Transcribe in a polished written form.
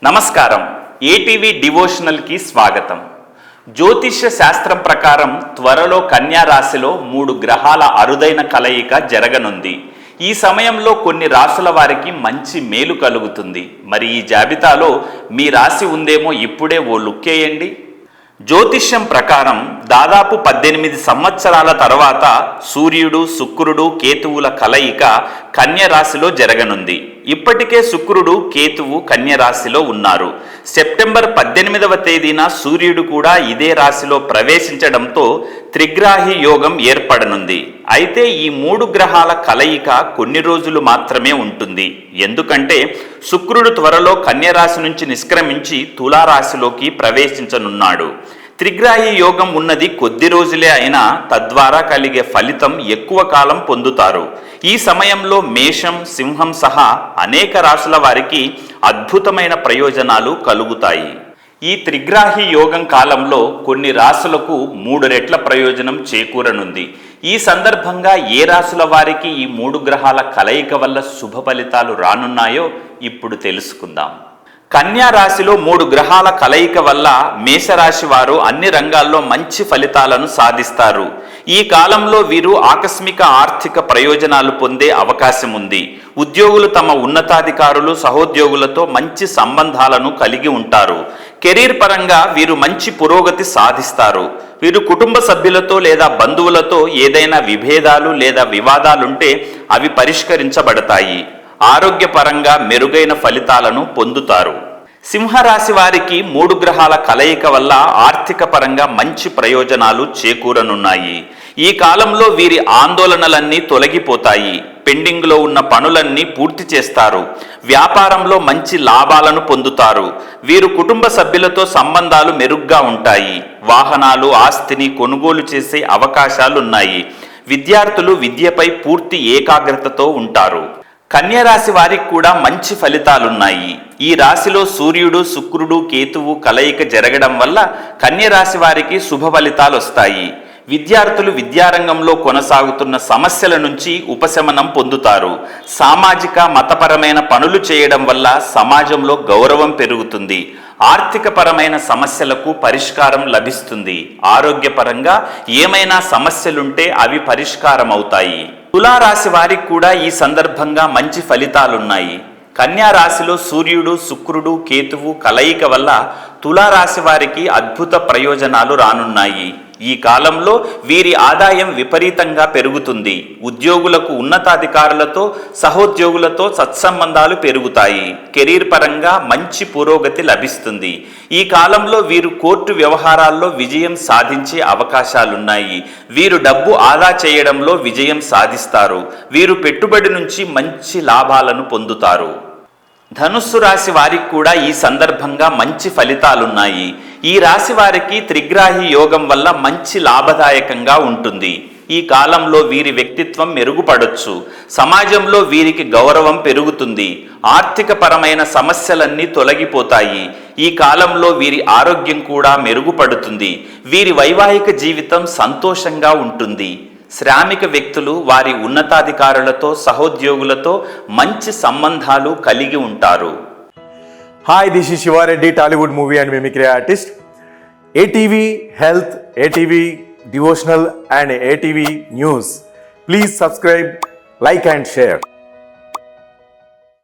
నమస్కారం. ఏటీవీ డివోషనల్కి స్వాగతం. జ్యోతిష్య శాస్త్రం ప్రకారం త్వరలో కన్యా రాశిలో 3 గ్రహాల అరుదైన కలయిక జరగనుంది. ఈ సమయంలో కొన్ని రాశుల వారికి మంచి మేలు కలుగుతుంది. మరి ఈ జాబితాలో మీ రాశి ఉందేమో ఇప్పుడే ఓ లుక్కేయండి. జ్యోతిష్యం ప్రకారం దాదాపు 18 సంవత్సరాల తర్వాత సూర్యుడు, శుక్రుడు, కేతువుల కలయిక కన్య రాశిలో జరగనుంది. ఇప్పటికే శుక్రుడు, కేతువు కన్య రాశిలో ఉన్నారు. సెప్టెంబర్ 18వ తేదీన సూర్యుడు కూడా ఇదే రాశిలో ప్రవేశించడంతో త్రిగ్రాహి యోగం ఏర్పడనుంది. అయితే ఈ 3 గ్రహాల కలయిక కొన్ని రోజులు మాత్రమే ఉంటుంది. ఎందుకంటే శుక్రుడు త్వరలో కన్య రాశి నుంచి నిష్క్రమించి తులారాశిలోకి ప్రవేశించనున్నాడు. త్రిగ్రాహి యోగం ఉన్నది కొద్ది రోజులే అయినా తద్వారా కలిగే ఫలితం ఎక్కువ కాలం పొందుతారు. ఈ సమయంలో మేషం, సింహం సహా అనేక రాశుల వారికి అద్భుతమైన ప్రయోజనాలు కలుగుతాయి. ఈ త్రిగ్రాహి యోగం కాలంలో కొన్ని రాశులకు 3 రెట్ల ప్రయోజనం చేకూరనుంది. ఈ సందర్భంగా ఏ రాశుల వారికి ఈ 3 గ్రహాల కలయిక వల్ల శుభ ఫలితాలు రానున్నాయో ఇప్పుడు తెలుసుకుందాం. కన్యా రాశిలో 3 గ్రహాల కలయిక వల్ల మేషరాశి వారు అన్ని రంగాల్లో మంచి ఫలితాలను సాధిస్తారు. ఈ కాలంలో వీరు ఆకస్మిక ఆర్థిక ప్రయోజనాలు పొందే అవకాశం ఉంది. ఉద్యోగులు తమ ఉన్నతాధికారులు, సహోద్యోగులతో మంచి సంబంధాలను కలిగి ఉంటారు. కెరీర్ పరంగా వీరు మంచి పురోగతి సాధిస్తారు. వీరు కుటుంబ సభ్యులతో లేదా బంధువులతో ఏదైనా విభేదాలు లేదా వివాదాలుంటే అవి పరిష్కరించబడతాయి. ఆరోగ్యపరంగా మెరుగైన ఫలితాలను పొందుతారు. సింహరాశి వారికి 3 గ్రహాల కలయిక వల్ల ఆర్థిక పరంగా మంచి ప్రయోజనాలు చేకూరనున్నాయి. ఈ కాలంలో వీరి ఆందోళనలన్నీ తొలగిపోతాయి. పెండింగ్లో ఉన్న పనులన్నీ పూర్తి చేస్తారు. వ్యాపారంలో మంచి లాభాలను పొందుతారు. వీరు కుటుంబ సభ్యులతో సంబంధాలు మెరుగ్గా ఉంటాయి. వాహనాలు, ఆస్తిని కొనుగోలు చేసే అవకాశాలున్నాయి. విద్యార్థులు విద్యపై పూర్తి ఏకాగ్రతతో ఉంటారు. కన్య రాశి వారికి కూడా మంచి ఫలితాలున్నాయి. ఈ రాశిలో సూర్యుడు, శుక్రుడు, కేతువు కలయిక జరగడం వల్ల కన్య రాశి వారికి శుభ ఫలితాలు వస్తాయి. విద్యార్థులు విద్యారంగంలో కొనసాగుతున్న సమస్యల నుంచి ఉపశమనం పొందుతారు. సామాజిక, మతపరమైన పనులు చేయడం వల్ల సమాజంలో గౌరవం పెరుగుతుంది. ఆర్థికపరమైన సమస్యలకు పరిష్కారం లభిస్తుంది. ఆరోగ్యపరంగా ఏమైనా సమస్యలుంటే అవి పరిష్కారం అవుతాయి. తులారాశి వారికి కూడా ఈ సందర్భంగా మంచి ఫలితాలున్నాయి. కన్యా రాశిలో సూర్యుడు, శుక్రుడు, కేతువు కలయిక వల్ల తులారాశి వారికి అద్భుత ప్రయోజనాలు రానున్నాయి. ఈ కాలంలో వీరి ఆదాయం విపరీతంగా పెరుగుతుంది. ఉద్యోగులకు ఉన్నతాధికారులతో, సహోద్యోగులతో సత్సంబంధాలు పెరుగుతాయి. కెరీర్ పరంగా మంచి పురోగతి లభిస్తుంది. ఈ కాలంలో వీరు కోర్టు వ్యవహారాల్లో విజయం సాధించే అవకాశాలున్నాయి. వీరు డబ్బు ఆదా చేయడంలో విజయం సాధిస్తారు. వీరు పెట్టుబడి నుంచి మంచి లాభాలను పొందుతారు. ధనుస్సు రాశి వారికి కూడా ఈ సందర్భంగా మంచి ఫలితాలున్నాయి. ఈ రాశి వారికి త్రిగ్రాహి యోగం వల్ల మంచి లాభదాయకంగా ఉంటుంది. ఈ కాలంలో వీరి వ్యక్తిత్వం మెరుగుపడొచ్చు. సమాజంలో వీరికి గౌరవం పెరుగుతుంది. ఆర్థిక పరమైన సమస్యలన్నీ తొలగిపోతాయి. ఈ కాలంలో వీరి ఆరోగ్యం కూడా మెరుగుపడుతుంది. వీరి వైవాహిక జీవితం సంతోషంగా ఉంటుంది. శ్రామిక వ్యక్తులు వారి ఉన్నతాధికారులతో, సహోద్యోగులతో మంచి సంబంధాలు కలిగి ఉంటారు. Hi, this is Shiva Reddy, Tollywood movie and mimicry artist. ATV Health, ATV Devotional and ATV News. Please subscribe, like and share.